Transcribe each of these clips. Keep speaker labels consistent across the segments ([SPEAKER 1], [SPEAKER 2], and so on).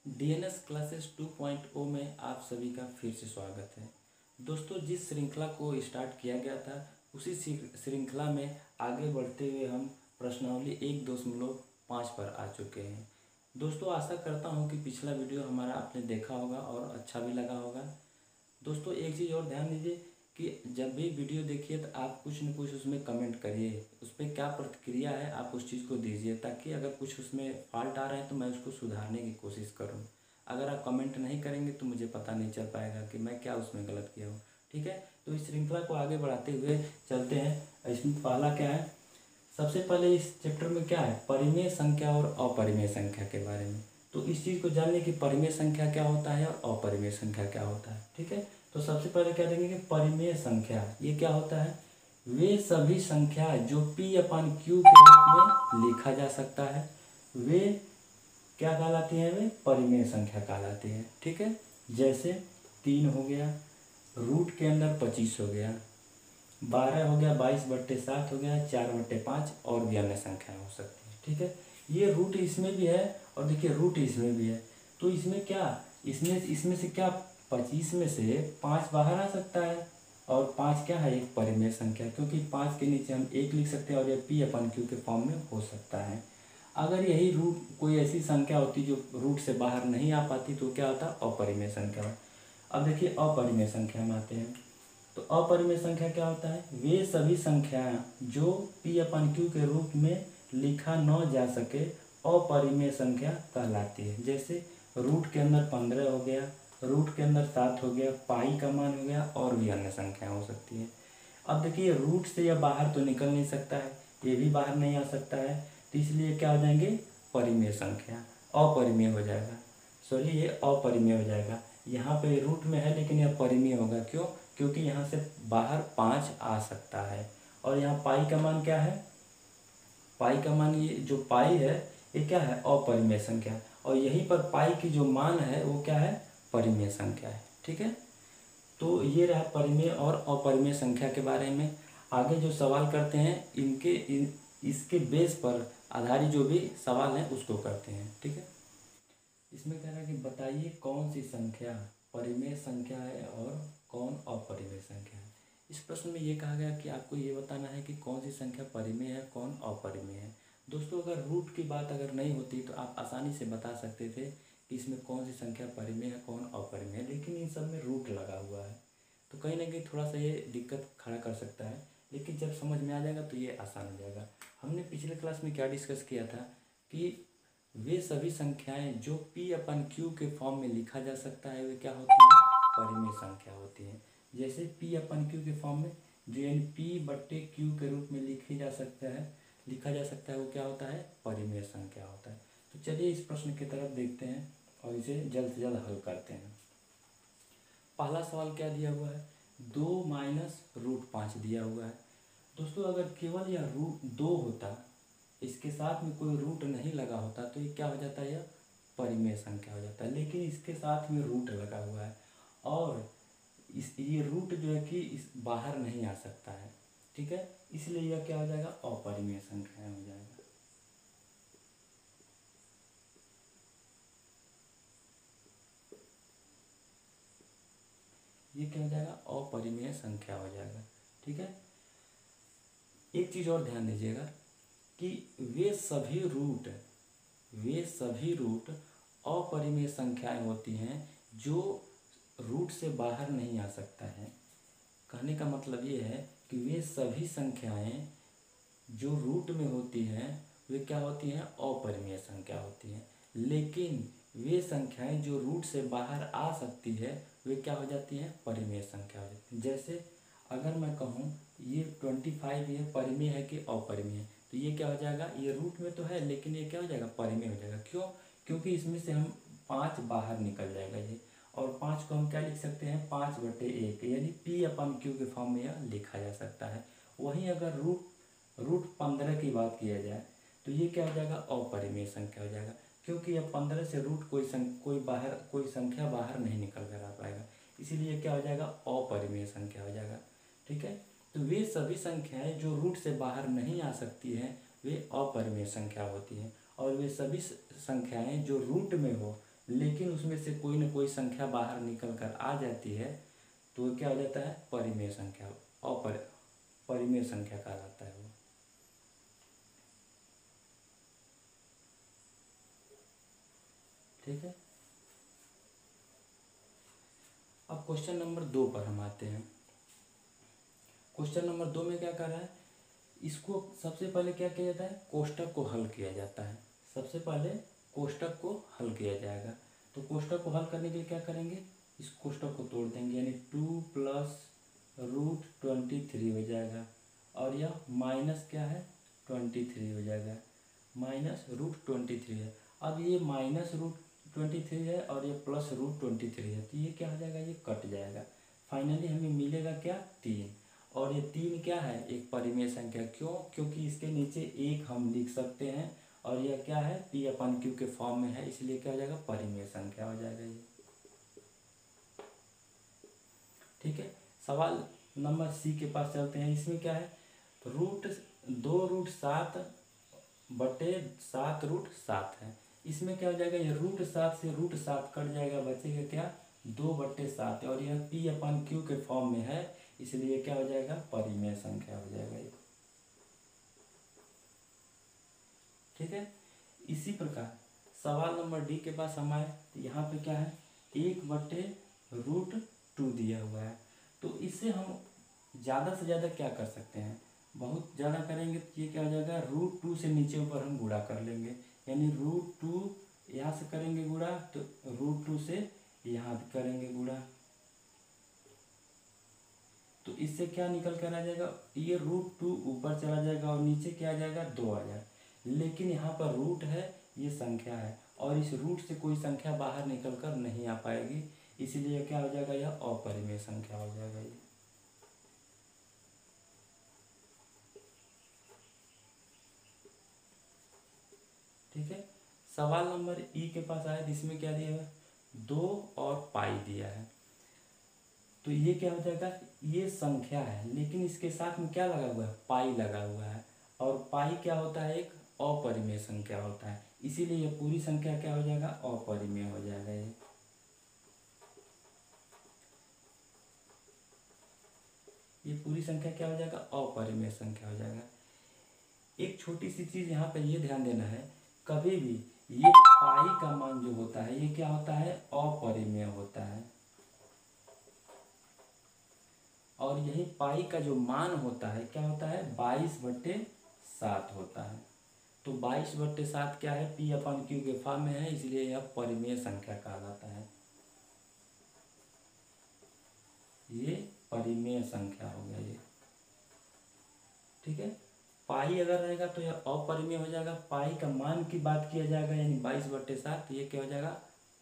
[SPEAKER 1] DNS classes 2.0 में आप सभी का फिर से स्वागत है। दोस्तों, जिस श्रृंखला को स्टार्ट किया गया था उसी श्रृंखला में आगे बढ़ते हुए हम प्रश्नावली 1.5 पर आ चुके हैं। दोस्तों, आशा करता हूं कि पिछला वीडियो हमारा आपने देखा होगा और अच्छा भी लगा होगा। दोस्तों, एक चीज़ और ध्यान दीजिए कि जब भी वीडियो देखिए तो आप कुछ न कुछ उसमें कमेंट करिए, उस पर क्या प्रतिक्रिया है आप उस चीज़ को दीजिए, ताकि अगर कुछ उसमें फॉल्ट आ रहे हैं तो मैं उसको सुधारने की कोशिश करूं। अगर आप कमेंट नहीं करेंगे तो मुझे पता नहीं चल पाएगा कि मैं क्या उसमें गलत किया हूँ। ठीक है, तो इस श्रृंखला को आगे बढ़ाते हुए चलते हैं। इसमें पहला क्या है, सबसे पहले इस चैप्टर में क्या है, परिमेय संख्या और अपरिमेय संख्या के बारे में। तो इस चीज़ को जानने की परिमेय संख्या क्या होता है और अपरिमेय संख्या क्या होता है। ठीक है, तो सबसे पहले क्या देंगे कि परिमेय संख्या ये क्या होता है, वे सभी संख्या जो P/Q के रूप में लिखा जा सकता है वे क्या कहलाती है, वे परिमेय संख्या कहलाती है। ठीक है, जैसे 3 हो गया, रूट के अंदर 25 हो गया, 12 हो गया, 22/7 हो गया, 4/5 और भी अन्य संख्याएं हो सकती है। ठीक है, ये रूट इसमें भी है और देखिए रूट इसमें भी है। तो इसमें क्या, इसमें से क्या 25 में से 5 बाहर आ सकता है और 5 क्या है, एक परिमेय संख्या, क्योंकि 5 के नीचे हम 1 लिख सकते हैं और यह P/Q के फॉर्म में हो सकता है। अगर यही रूट कोई ऐसी संख्या होती जो रूट से बाहर नहीं आ पाती तो क्या होता, अपरिमेय संख्या। अब देखिए अपरिमेय संख्या में आते हैं। तो अपरिमेय संख्या क्या होता है, वे सभी संख्याएं जो P/Q के रूप में लिखा न जा सके अपरिमेय संख्या कहलाती है। जैसे रूट के अंदर 15 हो गया, रूट के अंदर 7 हो गया, पाई का मान हो गया और भी अन्य संख्या हो सकती है। अब देखिए रूट से यह बाहर तो निकल नहीं सकता है, ये भी बाहर नहीं आ सकता है, तो इसलिए क्या हो जाएंगे, परिमेय संख्या, अपरिमेय हो जाएगा। सॉरी, ये अपरिमेय हो जाएगा। यहाँ पे रूट में है लेकिन यह परिमेय होगा, क्यों, क्योंकि यहाँ से बाहर 5 आ सकता है। और यहाँ पाई का मान क्या है, पाई का मान, ये जो पाई है ये क्या है, अपरिमेय संख्या, और यहीं पर पाई की जो मान है वो क्या है, परिमेय संख्या है। ठीक है, तो ये रहा परिमेय और अपरिमेय संख्या के बारे में। आगे जो सवाल करते हैं इसके बेस पर आधारित जो भी सवाल है उसको करते हैं। ठीक है, इसमें कह रहा है कि बताइए कौन सी संख्या परिमेय संख्या है और कौन अपरिमेय संख्या है। इस प्रश्न में ये कहा गया कि आपको ये बताना है कि कौन सी संख्या परिमेय है, कौन अपरिमेय है। दोस्तों, अगर रूट की बात अगर नहीं होती तो आप आसानी से बता सकते थे कि इसमें कौन सी संख्या परिमेय है, कौन अपरिमेय है, लेकिन इन सब में रूट लगा हुआ है तो कहीं ना कहीं थोड़ा सा ये दिक्कत खड़ा कर सकता है। लेकिन जब समझ में आ जाएगा तो ये आसान हो जाएगा। हमने पिछले क्लास में क्या डिस्कस किया था कि वे सभी संख्याएं जो P/Q के फॉर्म में लिखा जा सकता है वे क्या होती हैं, परिमेय संख्या होती हैं। जैसे P/Q के फॉर्म में जो यानी P/Q के रूप में लिखा जा सकता है वो क्या होता है, परिमेय संख्या होता है। तो चलिए इस प्रश्न की तरफ देखते हैं और इसे जल्द से जल्द हल करते हैं। पहला सवाल क्या दिया हुआ है, 2 - √5 दिया हुआ है। दोस्तों, अगर केवल यह रूट 2 होता, इसके साथ में कोई रूट नहीं लगा होता तो ये क्या हो जाता है, यह परिमेय संख्या हो जाता है। लेकिन इसके साथ में रूट लगा हुआ है और ये रूट जो है कि इस बाहर नहीं आ सकता है। ठीक है, इसलिए यह क्या हो जाएगा, अपरिमेय संख्या हो जाएगा। ये क्या हो जाएगा, अपरिमेय संख्या हो जाएगा। ठीक है, एक चीज और ध्यान दीजिएगा कि वे सभी रूट अपरिमेय संख्याएं होती हैं जो रूट से बाहर नहीं आ सकता है। कहने का मतलब ये है कि वे सभी संख्याएं जो रूट में होती हैं वे क्या होती हैं, अपरिमेय संख्या होती हैं। लेकिन वे संख्याएं जो रूट से बाहर आ सकती है वे क्या हो जाती हैं, परिमेय संख्या हो जाती हैं। जैसे अगर मैं कहूँ ये 25 ये परिमेय है कि अपरिमेय है, तो ये क्या हो जाएगा, ये रूट में तो है लेकिन ये क्या हो जाएगा, परिमेय हो जाएगा। क्यों, क्योंकि इसमें से हम 5 बाहर निकल जाएगा ये, और 5 को हम क्या लिख सकते हैं, 5/1 यानी P/Q के फॉर्म में यह लिखा जा सकता है। वहीं अगर रूट 15 की बात किया जाए तो ये क्या हो जाएगा, अपरिमेय संख्या हो जाएगा, क्योंकि यह 15 से रूट कोई संख्या बाहर नहीं निकल कर आ पाएगा, इसीलिए क्या हो जाएगा, अपरिमेय संख्या हो जाएगा। ठीक है, तो वे सभी संख्याएं जो रूट से बाहर नहीं आ सकती हैं वे अपरिमेय संख्या होती हैं, और वे सभी संख्याएं जो रूट में हो लेकिन उसमें से कोई ना कोई संख्या बाहर निकल कर आ जाती है तो वो क्या हो जाता है, परिमेय संख्या, परिमेय संख्या कहलाता है वो। ठीक है, अब क्वेश्चन नंबर 2 पर हम आते हैं। क्वेश्चन नंबर 2 में क्या कर रहा है, इसको सबसे पहले क्या किया जाता है, कोष्टक को हल किया जाता है। सबसे पहले कोष्टक को हल किया जाएगा। तो कोष्टक को हल करने के लिए क्या करेंगे, इस कोष्टक को तोड़ देंगे, यानी 2 प्लस रूट 23 हो जाएगा, और यह माइनस क्या है 23 हो जाएगा, माइनस रूट 23 है। अब ये माइनस रूट 23 है और ये प्लस रूट 23 है, तो ये क्या हो जाएगा, ये कट जाएगा। फाइनली हमें मिलेगा क्या, 3। और ये 3 क्या है, एक परिमेय संख्या। क्यों, क्योंकि इसके नीचे 1 हम लिख सकते हैं और यह क्या है, P/Q के फॉर्म में है, इसलिए क्या हो जाएगा, परिमेय संख्या हो जाएगा ये। ठीक है, सवाल नंबर सी के पास चलते हैं। इसमें क्या है, 2√7/7 है। इसमें क्या हो जाएगा, ये √7 से √7 कट जाएगा, बचेगा क्या, 2/7, और यह P/Q के फॉर्म में है, इसलिए क्या हो जाएगा, परिमेय संख्या हो जाएगा ये। ठीक है, इसी प्रकार सवाल नंबर डी के पास हम आए, तो यहाँ पे क्या है, 1/√2 दिया हुआ है। तो इससे हम ज़्यादा से ज़्यादा क्या कर सकते हैं, बहुत ज़्यादा करेंगे तो ये क्या हो जाएगा, √2 से नीचे ऊपर हम गुणा कर लेंगे, यानी √2 यहाँ से करेंगे गुणा, तो √2 से यहाँ करेंगे गुणा, तो इससे क्या निकल कर आ जाएगा, ये √2 ऊपर चला जाएगा और नीचे क्या आ जाएगा, 2 आ जाएगा। लेकिन यहाँ पर रूट है, ये संख्या है, और इस रूट से कोई संख्या बाहर निकल कर नहीं आ पाएगी, इसलिए क्या हो जाएगा, यह अपरिमेय संख्या हो जाएगा ये। ठीक है, सवाल नंबर ई के पास आया, इसमें क्या दिया है, 2 और पाई दिया है। तो ये क्या हो जाएगा, ये संख्या है, लेकिन इसके साथ में क्या लगा हुआ है, पाई लगा हुआ है, और पाई क्या होता है, एक अपरिमेय संख्या होता है, इसीलिए ये पूरी संख्या क्या हो जाएगा, अपरिमेय हो जाएगा ये पूरी संख्या क्या हो जाएगा, अपरिमेय संख्या हो जाएगा। एक छोटी सी चीज यहाँ पे ये ध्यान देना है, कभी भी ये पाई का मान जो होता है, ये क्या होता है, अपरिमेय होता है, और यही पाई का जो मान होता है क्या होता है, 22/7 होता है। तो 22/7 क्या है, P/Q के फॉर्म में है, इसलिए यह परिमेय संख्या कहलाता है, ये परिमेय संख्या हो गया ये। ठीक है, पाई अगर रहेगा तो यह अपरिमेय हो जाएगा, पाई का मान की बात किया जाएगा यानी 22/7, ये क्या हो जाएगा,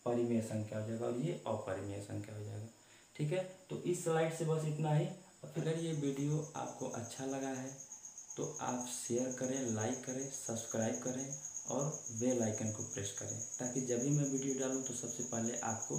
[SPEAKER 1] परिमेय संख्या हो जाएगा, और ये अपरिमेय संख्या हो जाएगा। ठीक है, तो इस स्लाइड से बस इतना ही। अगर ये वीडियो आपको अच्छा लगा है तो आप शेयर करें, लाइक करें, सब्सक्राइब करें और बेल आइकन को प्रेस करें, ताकि जब भी मैं वीडियो डालूँ तो सबसे पहले आपको